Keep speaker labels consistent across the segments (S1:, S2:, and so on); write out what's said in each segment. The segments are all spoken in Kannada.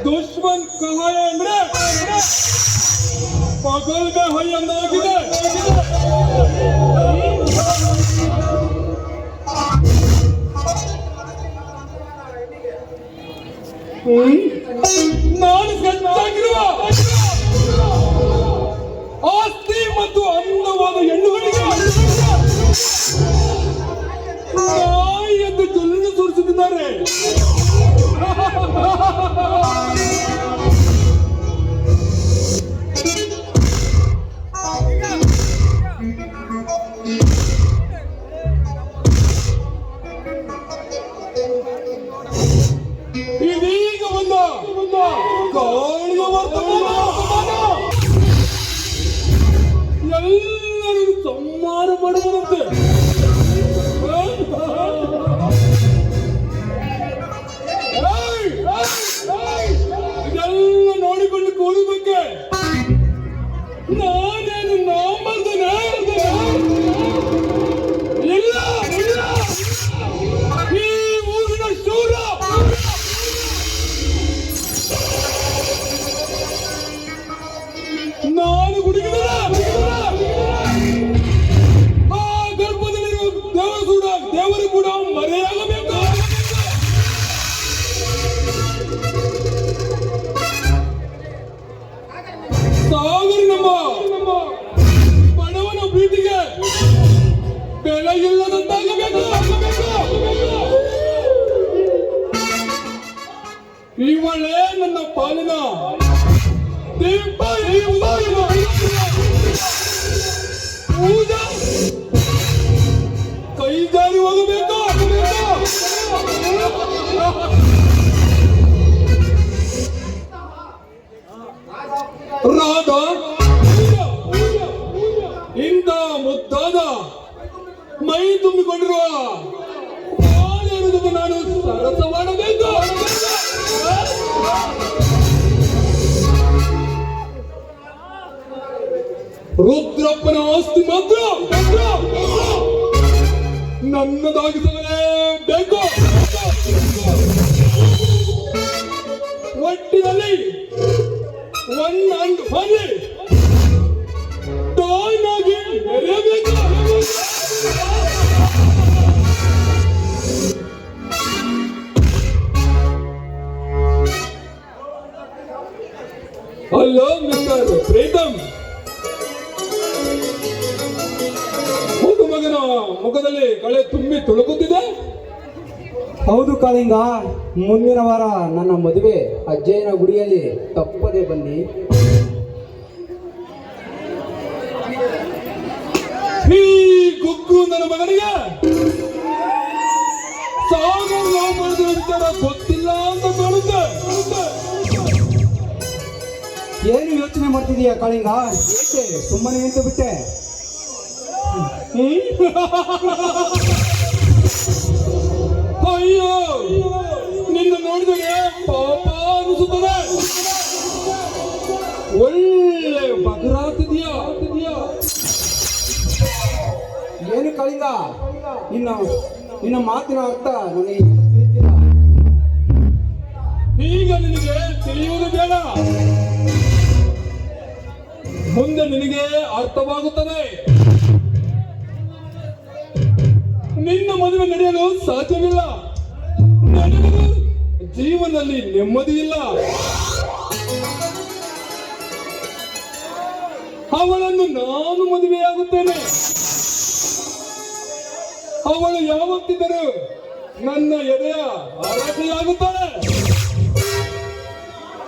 S1: दुश्मन कहाँ है अंदर पगल में हुई अंदर किधर ನಾನು ಸಜ್ಜಾಗಿರುವ ಆಸ್ತಿ ಮತ್ತು ಅಂದವಾದ ಹೆಣ್ಣುಗಳಿಗೆ ನಾಯಿ ಎಂದು ಜೊಲ್ಲು ಸುರಿಸುತ್ತಿದ್ದಾರೆ. ಇದೀಗ ಬಂದ ಕಾಳಿಯ ವರ್ತಮಾನ ಎಲ್ಲರೂ ಸಂಹಾರ ಮಾಡುವಂತೆ ಇದೆಲ್ಲ ನೋಡಿಕೊಂಡು ಕೂಡುವುದಕ್ಕೆ ನಾನೇನು ನಾಮರ್ದನೆ ಇಲ್ಲ ಈ ಊರಿನ ಶೂರ ನಾನು ಗುಡುಗಿದರ ಆ ಗರ್ಭದಲ್ಲಿರುವ ದೇವರು ಕೂಡ ಮರೆಯಾಗಬೇಕು. ಸಾಗರ್ ನಮ್ಮ ಬಡವನ ಪ್ರೀತಿಗೆ ಬೆಲೆ ಇಲ್ಲದಂತಾಗಬೇಕು. ಇವಳೇ ನನ್ನ ಪಾಲಿನ ದೀಪ. ಪೂಜಾ ಕೈ ಜಾರಿ ಹೋಗಬೇಕು. ರಾಧಾ ಇಂಥ ಮುದ್ದಾದ ಮೈ ತುಂಬಿಕೊಂಡಿರುವ ಪಾಲಿರುವುದನ್ನು ನಾನು ಸರಸ ಮಾಡಬೇಕು. ರುದ್ರಪ್ಪನ ಆಸ್ತಿ ಮಾತ್ರ ನನ್ನದಾಗಿಸಲೇಬೇಕು. ಒಟ್ಟಿನಲ್ಲಿ ಒನ್ ಅಂಡ್ ಫನ್ನಿ ಟಾಯ್ನ್ ಆಗಿ ಮೆರೆಯಬೇಕು. ಹಲೋ ಮಿಸ್ಟರ್ ಪ್ರೀತಮ್, ಮಗನ ಮುಖದಲ್ಲಿ ಕಳೆ ತುಂಬಿ ತುಳುಕುತ್ತಿದೆ.
S2: ಹೌದು ಕಾಳಿಂಗ, ಮುಂದಿನ ವಾರ ನನ್ನ ಮದುವೆ ಅಜ್ಜಯ್ಯನ ಗುಡಿಯಲ್ಲಿ ತಪ್ಪದೆ ಬನ್ನಿ.
S1: ಈ ಗುಗ್ಗು ನನ್ನ ಮಗನಿಗೆ ಸಾಗರ್ ಲವ್ ಮಾಡಿದ ವಿಚಾರ ಗೊತ್ತಿಲ್ಲ ಅಂತ ಕಾಣುತ್ತೆ.
S2: ಏನು ಯೋಚನೆ ಮಾಡ್ತಿದೀಯ ಕಾಳಿಂಗ? ಏಕೆ ಸುಮ್ಮನೆ ನಿಂತು ಬಿಟ್ಟೆ?
S1: ಅಯ್ಯೋ, ನಿನ್ನ ನೋಡಿದರೆ ಪಾಪ ಅನಿಸುತ್ತದೆ. ಒಳ್ಳೆ ಬಗರಾತಿದೆಯಾ?
S2: ಏನು ಕಾಳಿಂಗ, ನಿನ್ನ ಮಾತಿನ ಅರ್ಥ ನನಗೆ ತಿಳಿದಿಲ್ಲ.
S1: ಈಗ ನಿನಗೆ ತಿಳಿಯುವುದು ಬೇಡ, ಮುಂದೆ ನಿನಗೆ ಅರ್ಥವಾಗುತ್ತದೆ. ನಿನ್ನ ಮದುವೆ ನಡೆಯಲು ಸಾಧ್ಯವಿಲ್ಲ. ನಡೆಯಲು ಜೀವನದಲ್ಲಿ ನೆಮ್ಮದಿ ಇಲ್ಲ. ಅವಳನ್ನು ನಾನು ಮದುವೆಯಾಗುತ್ತೇನೆ. ಅವಳು ಯಾವತ್ತಿದ್ದರೂ ನನ್ನ ಎದೆಯ ಅರಸೆಯಾಗುತ್ತಾಳೆ.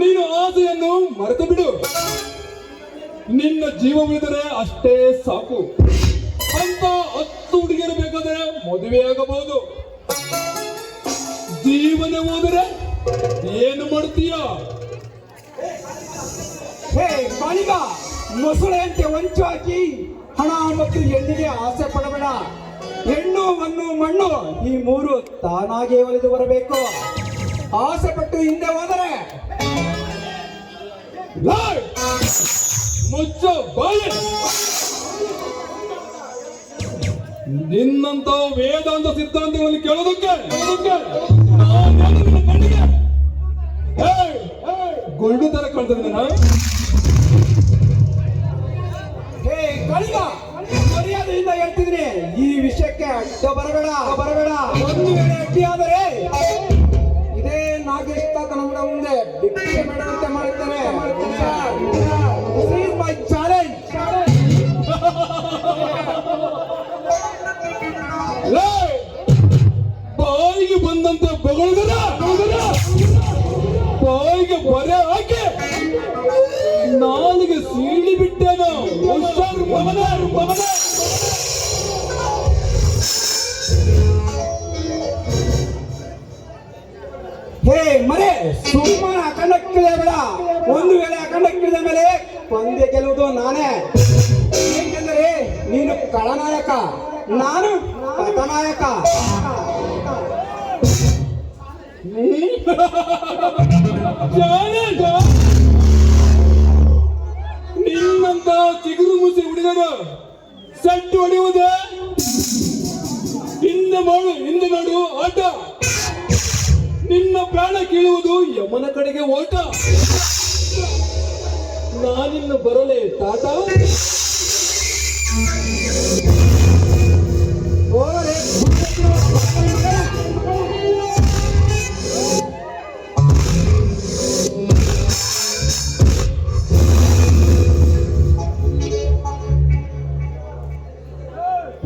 S1: ನೀನು ಆಸೆಯನ್ನು ಮರೆತು ಬಿಡು. ನಿನ್ನ ಜೀವ ಉಳಿದರೆ ಅಷ್ಟೇ ಸಾಕು. ಅಂತ 10 ಹುಡುಗಿಯರು ಬೇಕಾದರೆ ಮದುವೆಯಾಗಬಹುದು. ಜೀವನ ಹೋದರೆ ಏನು ಮಾಡುತ್ತೀಯ?
S2: ಹೇ ಕಾಳಿಗ, ಮೊಸಳೆಯಂತೆ ಹೊಂಚು ಹಾಕಿ ಹಣ ಮತ್ತು ಹೆಣ್ಣಿಗೆ ಆಸೆ ಪಡಬೇಡ. ಹೆಣ್ಣು ಮಣ್ಣು ಮಣ್ಣು ಈ ಮೂರು ತಾನಾಗೆ ಒಲಿದು ಬರಬೇಕು. ಆಸೆ ಪಟ್ಟು ಹಿಂದೆ ಹೋದರೆ
S1: ಲೈ! ಮುಚ್ಚ ಬಾಯಿ! ನಿನ್ನಂತ ವೇದಾಂತ ಸಿದ್ಧಾಂತಗಳನ್ನು ಕೇಳೋದಕ್ಕೆ ನಾನೇನು ನಿನ್ನ ಕಣ್ಣಿಗೆ ಗುಂಡು ತರ ಕಾಣ್ತದೆ ನಾನು.
S2: ಹೇ ಕಾಳಿಗ, ಮರ್ಯಾದೆಯಿಂದ ಹೇಳ್ತಿದ್ದೀನಿ, ಈ ವಿಷಯಕ್ಕೆ ಅಡ್ಡ ಬರಬೇಡ. ಒಂದು ವೇಳೆ ಅಡ್ಡಿಯಾದರೆ ಇದೇ ನಾಗೇಶ್ ತಾತನ ಮುಂದೆ ಭಿಕ್ಷೆ ಬೇಡವಂತೆ ಮಾಡುತ್ತೇನೆ. This is my challenge.
S1: ಲೈ! ಬಾಯಿಗೆ ಬಂದಂತೆ ಬಗಳಿದರ ಬಾಯಿಗೆ ಬರೆ ಹಾಕಿ ನಾಲಿಗೆ ಸೀಳಿ ಬಿಟ್ಟೇನು. ಹುಷಾರು ಮಗನೇ.
S2: ಹೇ ಮರೆ, ಸುಮ್ಮನೆ ಅಖಂಡಕ್ಕಿಳಿದ ಬೇಡ. ಒಂದು ವೇಳೆ ಅಖಂಡಕ್ಕಿಳಿದ ಮೇಲೆ ಪಂದ್ಯ ಗೆಲ್ಲುವುದು ನಾನೇ. ಏಕೆಂದರೆ ನೀನು ಕಳನಾಯಕ, ನಾನು ಕಥನಾಯಕ.
S1: ನಿನ್ನಂತ ಚಿಗುರು ಮುಸಿ ಹುಡುಗರು ಸೆಟ್ಟು ಹೊಡೆಯುವುದೇ ಹಿಂದೆ ಮಾಡು ಆಟ. ನಿನ್ನ ಪ್ರಾಣ ಕೀಳುವುದು ಯಮನ ಕಡೆಗೆ ಓಟ. ನಾನಿನ್ನು ಬರಲೇ ಟಾಟ.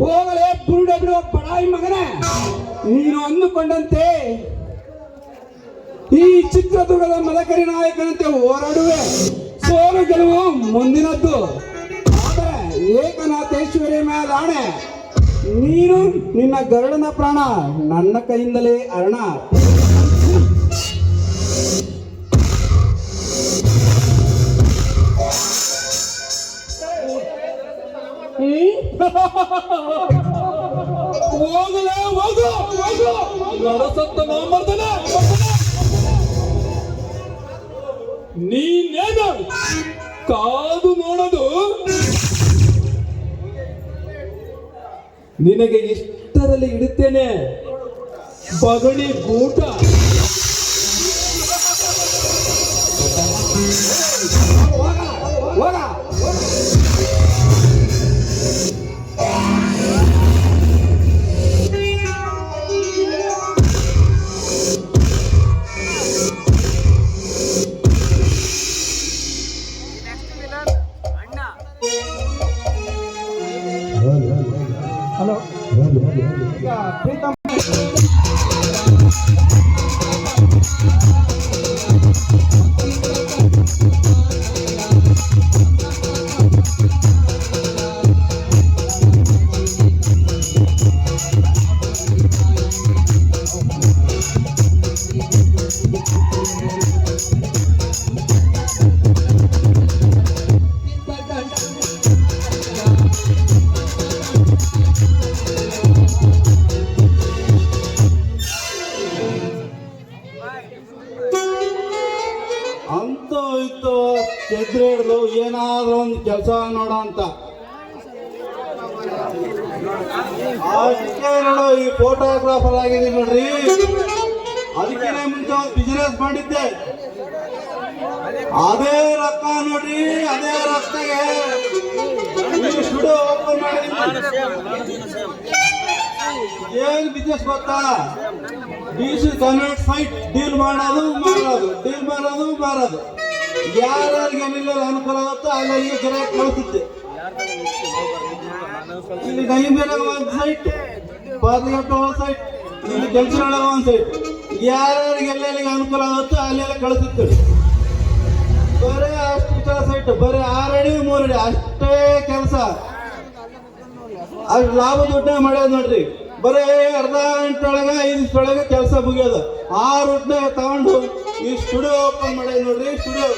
S2: ಹೋಗಲೇ ಬುರುಡೆ ಬಿಡುವ ಬಡಾಯಿ ಮಗನೇ, ನೀನು ಅಂದುಕೊಂಡಂತೆ ಈ ಚಿತ್ರದುರ್ಗದ ಮದಕರಿ ನಾಯಕನಂತೆ ಹೋರಾಡುವೆ. ಸೋಲು ಗೆಲುವು ಮುಂದಿನದ್ದು. ಆದರೆ ಏಕನಾಥೇಶ್ವರಿ ಮೇಲೆ ಆಣೆ, ನೀನು ನಿನ್ನ ಗರುಡನ ಪ್ರಾಣ ನನ್ನ ಕೈಯಿಂದಲೇ ಅರಣ.
S1: ಹೋಗಲೇ ಹೋಗು ನರಸತ್ತ ನಾಮರ್ದನ. ನೀನೇನು ಕಾದು ನೋಡೋದು? ನಿನಗೆ ಇಷ್ಟರಲ್ಲಿ ಇಡುತ್ತೇನೆ ಬಗಣಿ ಗೂಟ.
S2: ಹೋಗ ಹಲೋ, ಈಗ ಪ್ರೀತಮ್
S3: ಅಂತೂ ಇತ್ತು ಎದುರು ಹಿಡ್ದು ಏನಾದ್ರೂ ಒಂದು ಕೆಲಸ ನೋಡ ಅಂತ ಅದಕ್ಕೆ ನೋಡು ಈ ಫೋಟೋಗ್ರಾಫರ್ ಆಗಿದ್ದೀನಿ ನೋಡ್ರಿ. ಅದಕ್ಕೆ ಮುಂಚೆ ಒಂದು ಬಿಸಿನೆಸ್ ಮಾಡಿದ್ದೆ. ಅದೇ ರೊಕ್ಕ ನೋಡ್ರಿ, ಅದೇ ರೊಕ್ಕಗೆ ಸ್ಟುಡಿಯೋ ಓಪನ್ ಮಾಡಿದ್ದೀನಿ. ಏನ್ ಬಿಸ್ನೆಸ್ ಗೊತ್ತಾ? DC ಕನ್ವರ್ಟ್ ಫೈಟ್ ಡೀಲ್ ಮಾಡೋದು ಮಾರೋದು. ಯಾರಿಗೆ ಏನಿಲ್ಲ ಅನುಕೂಲ ಆಗುತ್ತೋ ಅಲ್ಲಿಗೆ ಗಿರಾಕಿ ಕಳಿಸುತ್ತೆ. ಇಲ್ಲಿ ನೈಮೇಲೆ ಒಂದು ಸೈಟ್, ಪಾರ್ಲಿಗೆಟ್ ಒಂದು ಸೈಟ್, ಇಲ್ಲಿ ಜಂಕ್ಷನ್ ಒಂದು ಸೈಟ್. ಯಾರಿಗೆ ಎಲ್ಲೆಲ್ಲಿಗೆ ಅನುಕೂಲ ಆಗುತ್ತೋ ಅಲ್ಲೆಲ್ಲ ಕಳಿಸುತ್ತೆ. ಬರೀ ಅಷ್ಟು ಸೈಟ್, ಬರೀ 6 ಅಡಿ 3 ಅಡಿ ಅಷ್ಟೇ ಕೆಲಸ. ಅಷ್ಟು ಲಾಭ ದುಡ್ಡೇ ಮಾಡ್ಯೋದು ನೋಡ್ರಿ. ಬರೀ ಅರ್ಧ ಗಂಟೆ ಒಳಗೆ 5 ನಿಮಿಷ ಒಳಗೆ ಕೆಲಸ ಮುಗಿಯೋದು. ಆ ರೂಟ್ನ ತಗೊಂಡು ಈ ಸ್ಟುಡಿಯೋ ಓಪನ್ ಮಾಡ್ಯಾದ ನೋಡ್ರಿ. ಸ್ಟುಡಿಯೋ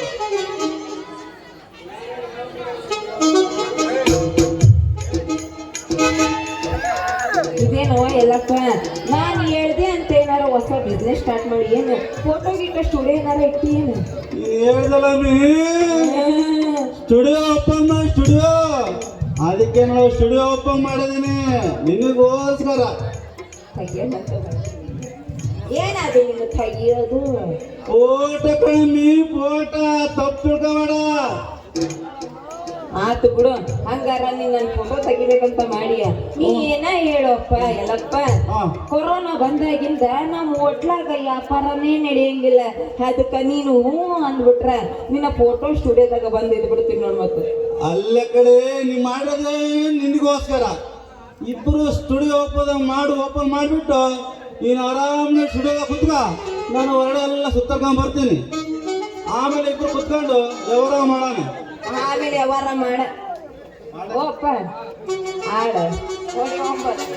S4: ಏನು ಫೋಟೋ ಗಿಟ್ಟ ಸ್ಟುಡಿಯೋ ಏನಾರ ಇಟ್ಟಿ ಏನು
S3: ಹೇಳ್ದಲ್ಲ ಸ್ಟುಡಿಯೋ ಓಪನ್ ಮಾಡಿ ಸ್ಟುಡಿಯೋ, ಅದಕ್ಕೆ ನಾವು ಸ್ಟುಡಿಯೋ ಓಪನ್ ಮಾಡಿದೀನಿ ನಿನಗೋಸ್ಕರ.
S4: ಏನಾದ್ರು ನಿಮ್ಗೆ ತೆಗಿಯೋದು
S3: ಫೋಟೋ ಕಮ್ಮಿ, ಫೋಟೋ ತಪ್ಪು ತಿಳ್ಕೊಬೇಡ.
S4: ಆತು ಬಿಡು, ಹಂಗಾರ ನೀನ್ ನನ್ ಫೋಟೋ ತೆಗಿಬೇಕಂತ ಮಾಡಿಯ. ನೀ ಏನ ಹೇಳಪ್ಪ ಎಲ್ಲಪ್ಪ, ಕೊರೋನಾ ಬಂದಾಗಿಂದ ನಮ್ಮ ಹೋಟ್ಲಾಗ ವ್ಯಾಪಾರನೇ ನಡೆಯಂಗಿಲ್ಲ. ಅದಕ್ಕ ನೀನು ಹ್ಞೂ ಅಂದ್ಬಿಟ್ರ ನಿನ್ನ ಫೋಟೋ ಸ್ಟುಡಿಯೋದಾಗ ಬಂದು ಇದ್ಬಿಡ್ತೀನಿ ನೋಡ್. ಮತ್ತೆ
S3: ಅಲ್ಲ ಕಡೆ ನೀ ಮಾಡೋದೇ ನಿನಗೋಸ್ಕರ. ಇಬ್ರು ಸ್ಟುಡಿಯೋ ಓಪನ್ ಮಾಡಿಬಿಟ್ಟು ನೀನು ಆರಾಮ್ನ ಸ್ಟುಡಿಯೋದಾಗ ಕುತ್ಕ, ನಾನು ಹೊರಡೆ ಎಲ್ಲ ಸುತ್ತರ್ಕೊಂಡ್ ಬರ್ತೀನಿ. ಆಮೇಲೆ ಇಬ್ರು ಕುತ್ಕೊಂಡು ವ್ಯವಹಾರ ಮಾಡೋಣ.
S4: ಆಮೇಲೆ ವ್ಯವಹಾರ ಮಾಡ ಓಪ್ಪ ಆಡ ಹೋಗಿ ಒಂಬತ್ತು